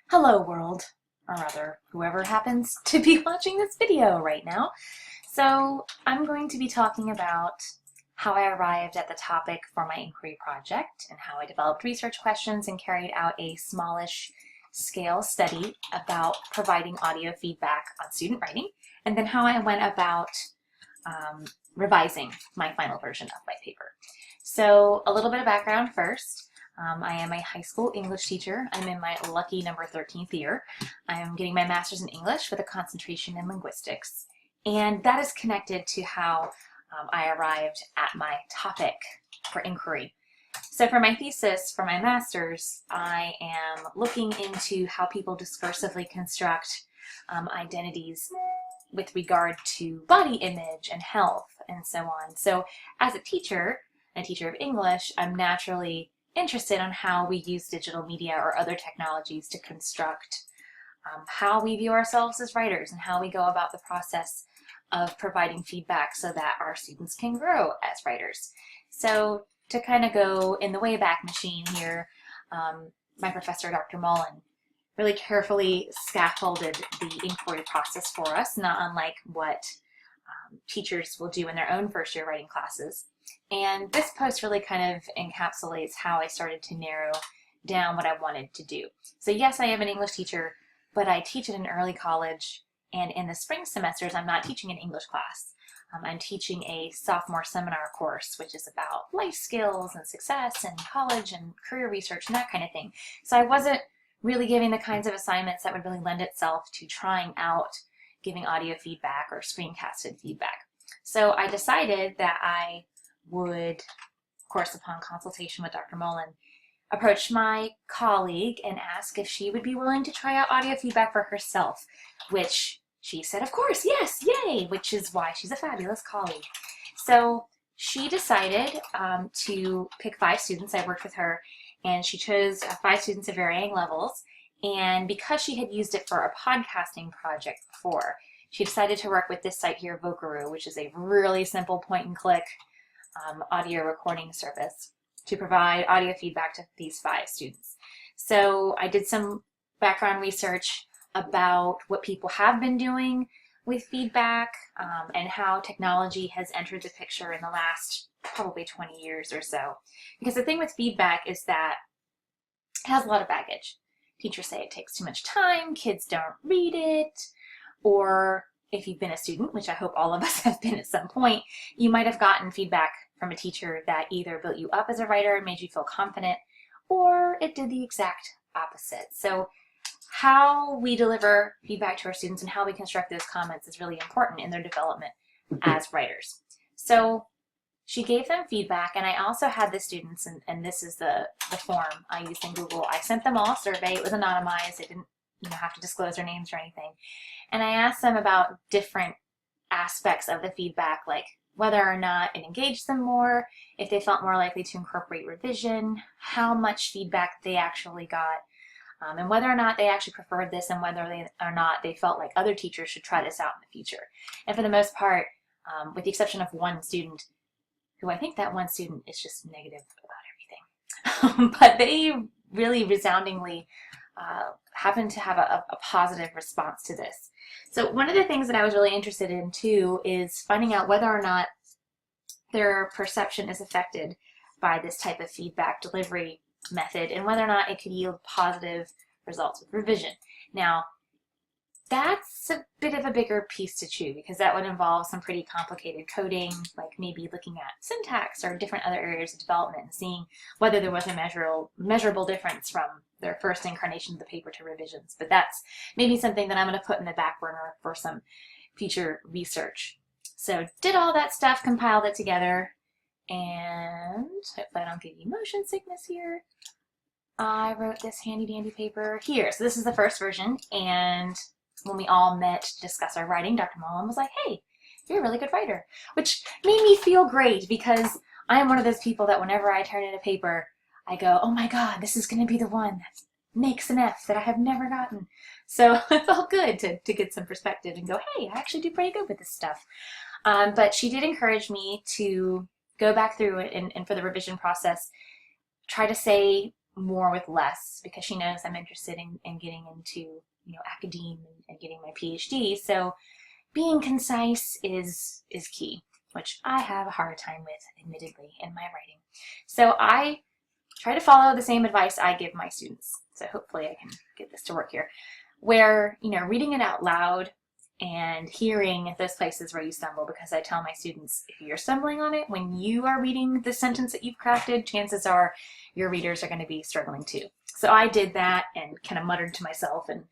Hello world, or rather whoever happens to be watching this video right now. So I'm going to be talking about how I arrived at the topic for my inquiry project and how I developed research questions and carried out a smallish scale study about providing audio feedback on student writing, and then how I went about revising my final version of my paper. So a little bit of background first. I am a high school English teacher. I'm in my lucky number 13th year. I am getting my master's in English with a concentration in linguistics. And that is connected to how I arrived at my topic for inquiry. So for my thesis, for my master's, I am looking into how people discursively construct identities with regard to body image and health and so on. So as a teacher of English, I'm naturally interested in how we use digital media or other technologies to construct how we view ourselves as writers and how we go about the process of providing feedback so that our students can grow as writers. So to kind of go in the Wayback Machine here, my professor, Dr. Mullen, really carefully scaffolded the inquiry process for us, not unlike what teachers will do in their own first year writing classes. And this post really kind of encapsulates how I started to narrow down what I wanted to do. So yes, I am an English teacher, but I teach at an early college, and in the spring semesters, I'm not teaching an English class. I'm teaching a sophomore seminar course, which is about life skills and success and college and career research and that kind of thing. So I wasn't really giving the kinds of assignments that would really lend itself to trying out giving audio feedback or screencasted feedback. So I decided that I would, of course, upon consultation with Dr. Mullen, approach my colleague and ask if she would be willing to try out audio feedback for herself, which she said, of course, yes, yay, which is why she's a fabulous colleague. So she decided to pick 5 students. I worked with her, and she chose 5 students of varying levels. And because she had used it for a podcasting project before, she decided to work with this site here, Vocaroo, which is a really simple point-and-click audio recording service to provide audio feedback to these 5 students. So I did some background research about what people have been doing with feedback and how technology has entered the picture in the last probably 20 years or so. Because the thing with feedback is that it has a lot of baggage. Teachers say it takes too much time, kids don't read it, or if you've been a student, which I hope all of us have been at some point, you might have gotten feedback from a teacher that either built you up as a writer and made you feel confident, or it did the exact opposite. So how we deliver feedback to our students and how we construct those comments is really important in their development as writers. So she gave them feedback, and I also had the students, and this is the form I used in Google. I sent them all a survey. It was anonymized. They didn't have to disclose their names or anything. And I asked them about different aspects of the feedback, like whether or not it engaged them more, if they felt more likely to incorporate revision, how much feedback they actually got, and whether or not they actually preferred this, and whether or not they felt like other teachers should try this out in the future. And for the most part, with the exception of one student, who I think that one student is just negative about everything, but they really resoundingly happened to have a positive response to this. So one of the things that I was really interested in too is finding out whether or not their perception is affected by this type of feedback delivery method, and whether or not it could yield positive results with revision. Now, that's a bit of a bigger piece to chew, because that would involve some pretty complicated coding, like maybe looking at syntax or different other areas of development and seeing whether there was a measurable difference from their first incarnation of the paper to revisions. But that's maybe something that I'm going to put in the back burner for some future research. So did all that stuff, compiled it together, and hopefully I don't get any motion sickness here. I wrote this handy dandy paper here. So this is the first version, and when we all met to discuss our writing, Dr. Mullen was like, hey, you're a really good writer, which made me feel great, because I am one of those people that whenever I turn in a paper, I go, oh my God, this is going to be the one that makes an F that I have never gotten. So it felt good to get some perspective and go, hey, I actually do pretty good with this stuff. But she did encourage me to go back through it and for the revision process, try to say more with less because she knows I'm interested in getting into, you know, academe and getting my PhD. So being concise is key, which I have a hard time with, admittedly, in my writing. So I try to follow the same advice I give my students. So hopefully I can get this to work here, where, you know, reading it out loud and hearing those places where you stumble, because I tell my students, if you're stumbling on it when you are reading the sentence that you've crafted, chances are your readers are going to be struggling too. So I did that and kind of muttered to myself and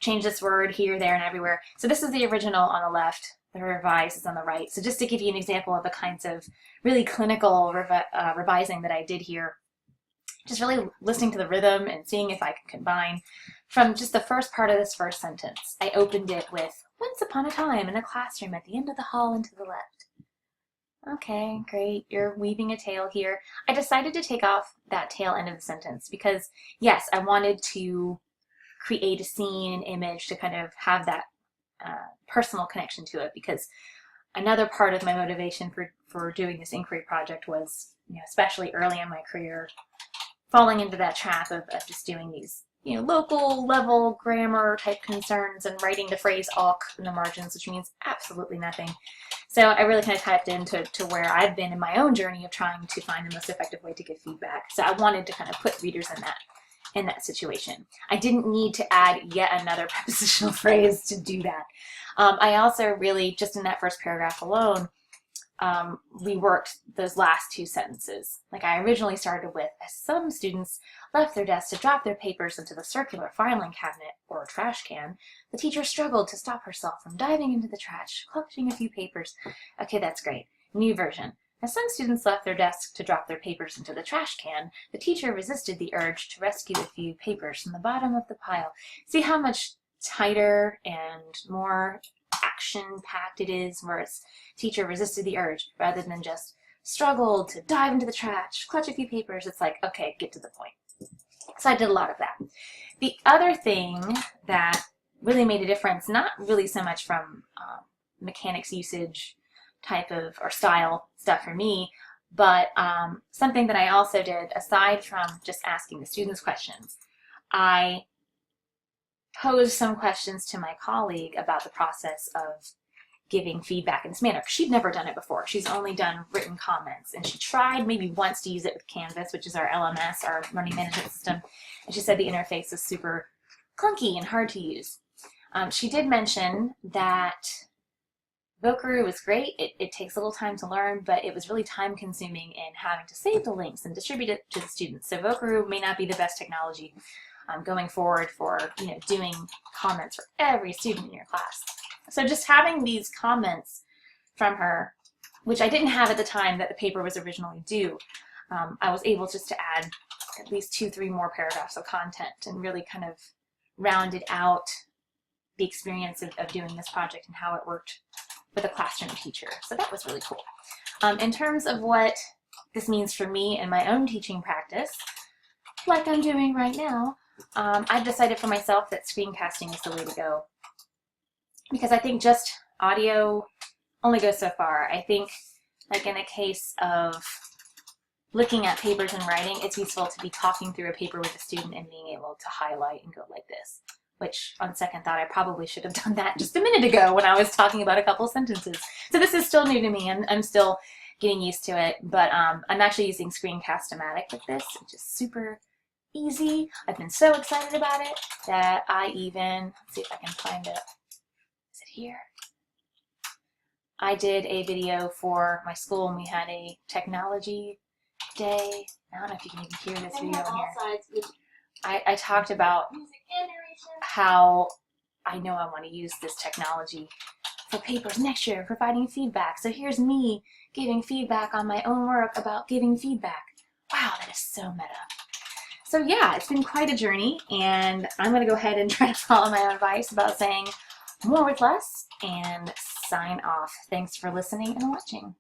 changed this word here, there, and everywhere. So this is the original on the left, the revised is on the right. So just to give you an example of the kinds of really clinical revising that I did here, just really listening to the rhythm and seeing if I can combine from just the first part of this first sentence. I opened it with, once upon a time in a classroom at the end of the hall and to the left. Okay, great, you're weaving a tale here. I decided to take off that tail end of the sentence because, yes, I wanted to create a scene, an image, to kind of have that personal connection to it, because another part of my motivation for doing this inquiry project was, you know, especially early in my career, falling into that trap of just doing these, you know, local level grammar type concerns and writing the phrase awk in the margins, which means absolutely nothing. So I really kind of tapped into where I've been in my own journey of trying to find the most effective way to give feedback. So I wanted to kind of put readers in that situation. I didn't need to add yet another prepositional phrase to do that. I also really, just in that first paragraph alone, reworked those last two sentences. Like I originally started with, as some students left their desks to drop their papers into the circular filing cabinet or trash can, the teacher struggled to stop herself from diving into the trash, clutching a few papers. Okay, that's great. New version. As some students left their desks to drop their papers into the trash can, the teacher resisted the urge to rescue a few papers from the bottom of the pile. See how much tighter and more action-packed it is, where it's teacher resisted the urge rather than just struggled to dive into the trash, clutch a few papers. It's like, okay, get to the point. So I did a lot of that. The other thing that really made a difference, not really so much from mechanics usage type of or style stuff for me, but something that I also did aside from just asking the students questions, I posed some questions to my colleague about the process of giving feedback in this manner. She'd never done it before. She's only done written comments, and she tried maybe once to use it with Canvas, which is our LMS, our learning management system, and she said the interface is super clunky and hard to use. She did mention that Vocaroo was great. It takes a little time to learn, but it was really time consuming in having to save the links and distribute it to the students. So Vocaroo may not be the best technology going forward for, you know, doing comments for every student in your class. So just having these comments from her, which I didn't have at the time that the paper was originally due, I was able just to add at least 2-3 more paragraphs of content and really kind of rounded out the experience of doing this project and how it worked with a classroom teacher. So that was really cool. In terms of what this means for me in my own teaching practice, like I'm doing right now, I've decided for myself that screencasting is the way to go, because I think just audio only goes so far. I think, like in a case of looking at papers and writing, it's useful to be talking through a paper with a student and being able to highlight and go like this, which on second thought, I probably should have done that just a minute ago when I was talking about a couple sentences. So this is still new to me, and I'm still getting used to it, but I'm actually using Screencast-O-Matic with this, which is super easy. I've been so excited about it that I even, let's see if I can find it. Is it here? I did a video for my school and we had a technology day. I don't know if you can even hear this video in here. I talked about how I know I want to use this technology for papers next year, providing feedback. So here's me giving feedback on my own work about giving feedback. Wow, that is so meta. So yeah, it's been quite a journey, and I'm going to go ahead and try to follow my own advice about saying more with less and sign off. Thanks for listening and watching.